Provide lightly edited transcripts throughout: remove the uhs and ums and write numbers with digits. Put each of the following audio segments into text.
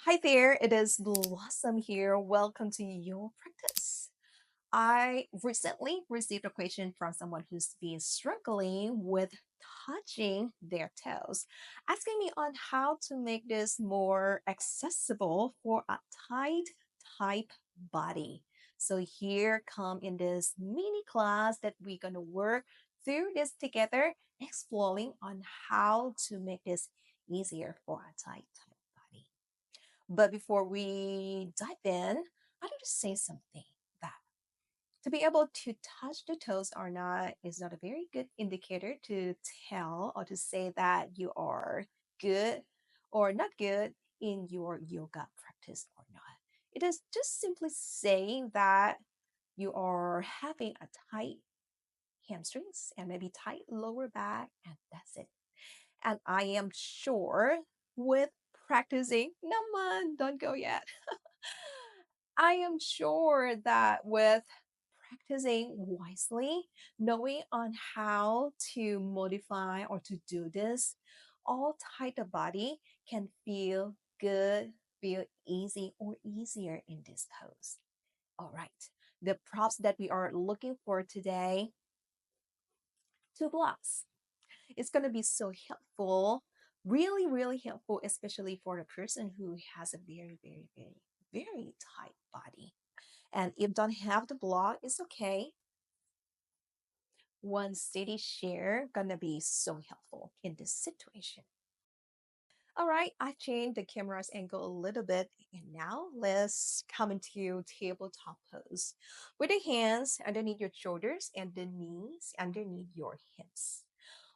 Hi there, it is Blossom here. Welcome to your practice. I recently received a question from someone who's been struggling with touching their toes, asking me on how to make this more accessible for a tight type body. So here come in this mini class that we're gonna work through this together, exploring on how to make this easier for a tight type body. But before we dive in, I need to say something that to be able to touch the toes or not is not a very good indicator to tell or to say that you are good or not good in your yoga practice or not. It is just simply saying that you are having a tight hamstrings and maybe tight lower back, and that's it. And I am sure with practicing, no man, don't go yet. I am sure that with practicing wisely, knowing on how to modify or to do this, all type of body can feel good, feel easy or easier in this pose. All right. The props that we are looking for today, two blocks. It's going to be so helpful, really, really helpful, especially for a person who has a very, very, very, very tight body. And if don't have the block, it's okay. One steady share gonna be so helpful in this situation. All right, I changed the camera's angle a little bit, and now let's come into tabletop pose with the hands underneath your shoulders and the knees underneath your hips.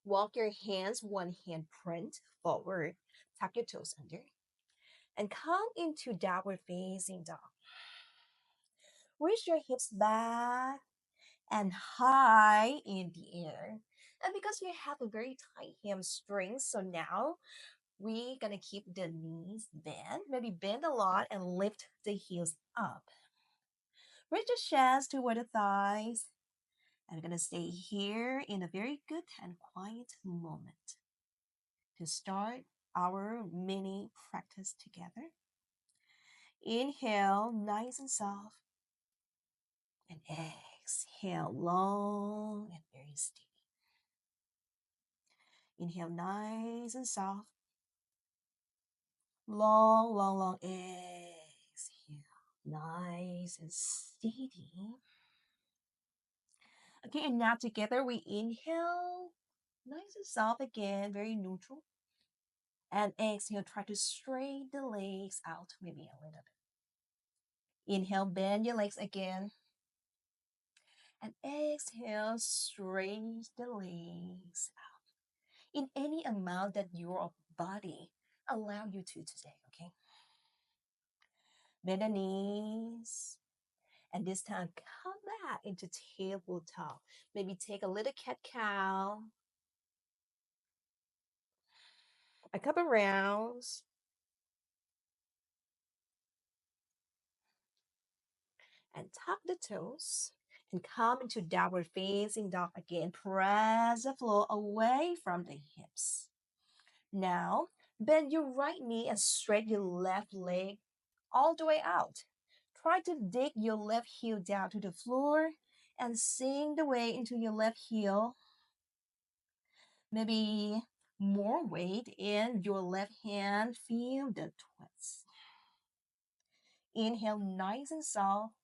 Walk your hands one hand print forward, tuck your toes under, and come into downward facing dog. Reach your hips back and high in the air. And because you have a very tight hamstring, so now we're gonna keep the knees bent, maybe bend a lot and lift the heels up. Reach the chest toward the thighs. And we're gonna stay here in a very good and quiet moment to start our mini practice together. Inhale, nice and soft, and exhale, long and very steady. Inhale, nice and soft. Long, long, long exhale. Nice and steady. Okay, and now together we inhale. Nice and soft again, very neutral. And exhale, try to straighten the legs out maybe a little bit. Inhale, bend your legs again. And exhale, straighten the legs out. In any amount that your body allow you to today, okay? Bend the knees. And this time, come back into tabletop. Maybe take a little cat cow, a couple rounds, and tuck the toes. And come into downward facing dog again. Press the floor away from the hips. Now, bend your right knee and straighten your left leg all the way out. Try to dig your left heel down to the floor and sink the way into your left heel. Maybe more weight in your left hand. Feel the twist. Inhale, nice and soft.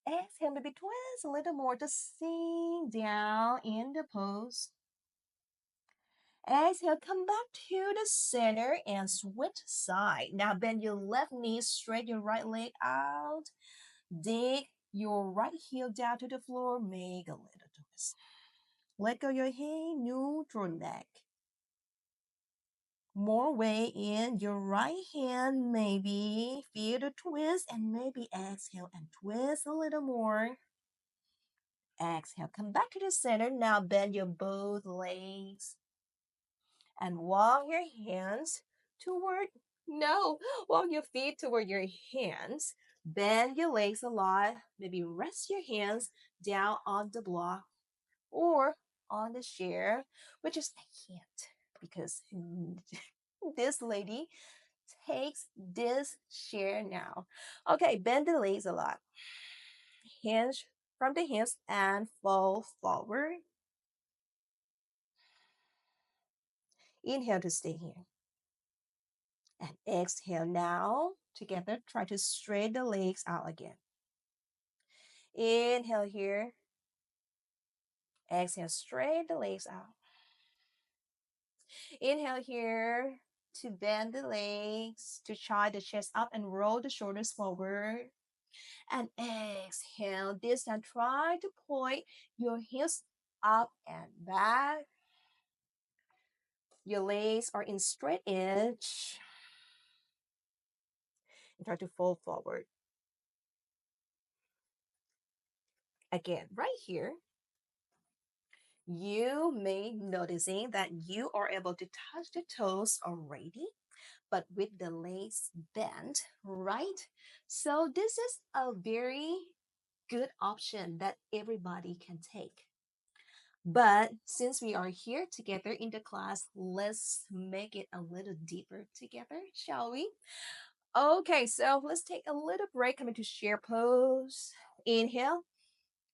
Exhale, maybe twist a little more to sink down in the pose. Exhale, come back to the center and switch side. Now bend your left knee, straight your right leg out. Dig your right heel down to the floor. Make a little twist. Let go your hand, neutral neck. More weight in your right hand, maybe feel the twist and maybe exhale and twist a little more. Exhale, come back to the center. Now bend your both legs and walk your hands toward, no, walk your feet toward your hands. Bend your legs a lot. Maybe rest your hands down on the block or on the chair, which is I can't because this lady takes this chair now. Okay, bend the legs a lot. Hinge from the hips and fall forward. Inhale to stay here. And exhale now. Together, try to straighten the legs out again. Inhale here. Exhale, straighten the legs out. Inhale here to bend the legs, to try the chest up and roll the shoulders forward. And exhale. This time, try to point your hips up and back. Your legs are in straight edge. And try to fold forward. Again, right here, you may noticing that you are able to touch the toes already, but with the legs bent, right? So this is a very good option that everybody can take. But since we are here together in the class, let's make it a little deeper together, shall we? Okay, so let's take a little break. Coming to chair pose. Inhale,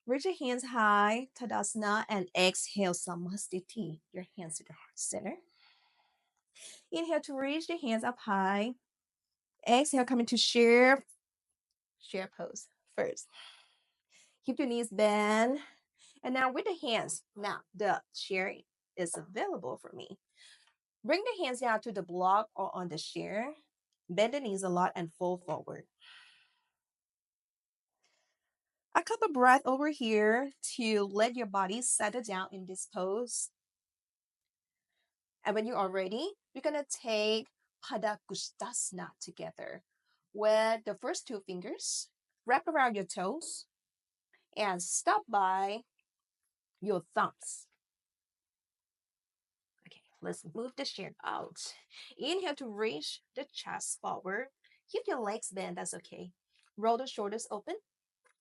reach your hands high, Tadasana, and exhale, Samastiti. Your hands to the heart center. Inhale to reach the hands up high. Exhale, coming to chair pose first. Keep your knees bent. And now with the hands, now the chair is available for me. Bring the hands down to the block or on the chair. Bend the knees a lot and fold forward. A couple of breath over here to let your body settle down in this pose. And when you are ready, we're gonna take Padakustasana together with the first two fingers. Wrap around your toes and stop by your thumbs. Okay, let's move the chair out. Inhale to reach the chest forward. Keep your legs bent, that's okay. Roll the shoulders open.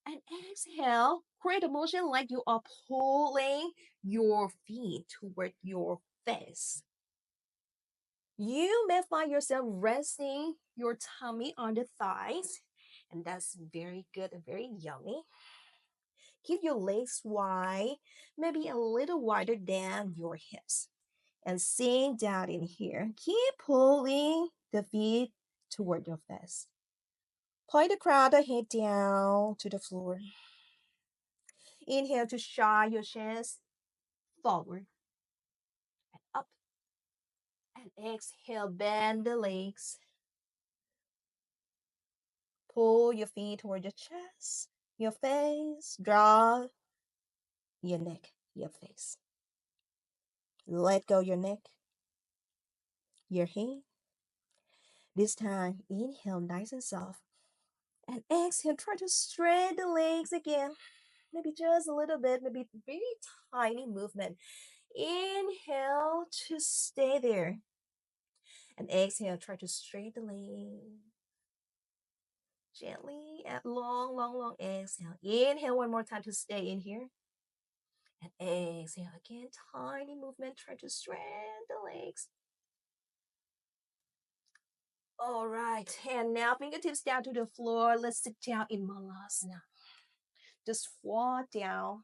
And exhale, create a motion like you are pulling your feet toward your face. You may find yourself resting your tummy on the thighs, and that's very good and very yummy. Keep your legs wide, maybe a little wider than your hips. And sink down in here. Keep pulling the feet toward your face. Point the crown of the head down to the floor. Inhale to shine your chest forward and up. And exhale, bend the legs. Pull your feet toward your chest, your face, draw your neck, your face. Let go your neck, your head. This time, inhale nice and soft. And exhale, try to straighten the legs again. Maybe just a little bit, maybe very tiny movement. Inhale to stay there. And exhale, try to straighten the legs. Gently and long, long, long exhale. Inhale one more time to stay in here. And exhale again, tiny movement. Try to straighten the legs. All right, and now fingertips down to the floor. Let's sit down in Malasana. Just fall down.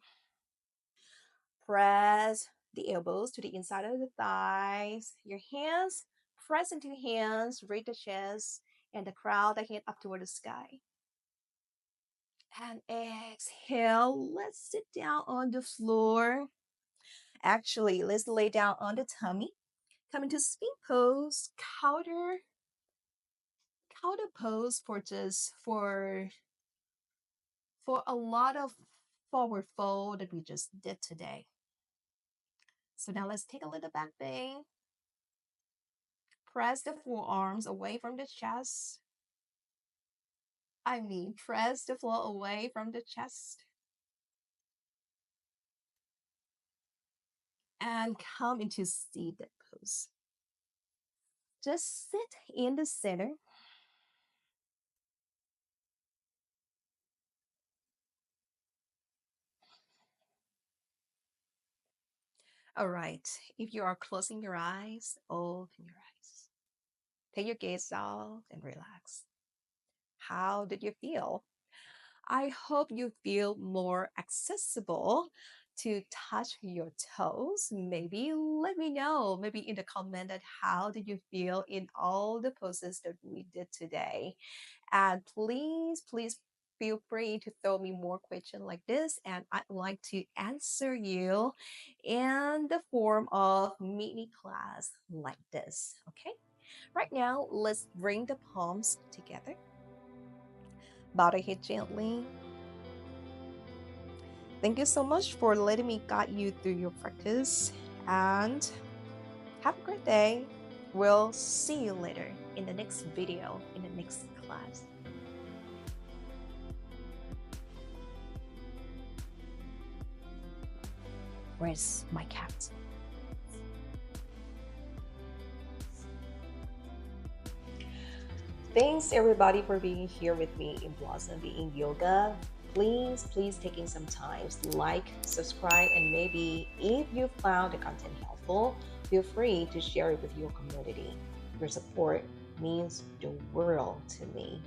Press the elbows to the inside of the thighs. Your hands press into your hands, raise the chest, and the crown the head up toward the sky. And exhale. Let's sit down on the floor. Actually, let's lay down on the tummy. Come into spin pose, counter pose for just for a lot of forward fold that we just did today. So now let's take a little back bend. Press the forearms away from the chest. Press the floor away from the chest. And come into seated pose. Just sit in the center. All right. If you are closing your eyes, open your eyes. Take your gaze out and relax. How did you feel? I hope you feel more accessible to touch your toes. Maybe let me know, maybe in the comment that how did you feel in all the poses that we did today. And please feel free to throw me more questions like this, and I'd like to answer you in the form of mini class like this. Okay, right now let's bring the palms together, bow the head gently. Thank you so much for letting me guide you through your practice, and have a great day. We'll see you later in the next video, in the next class. Where's my cat? Thanks everybody for being here with me in Blossom Being Yoga. Please taking some time to like, subscribe, and maybe if you found the content helpful, feel free to share it with your community. Your support means the world to me.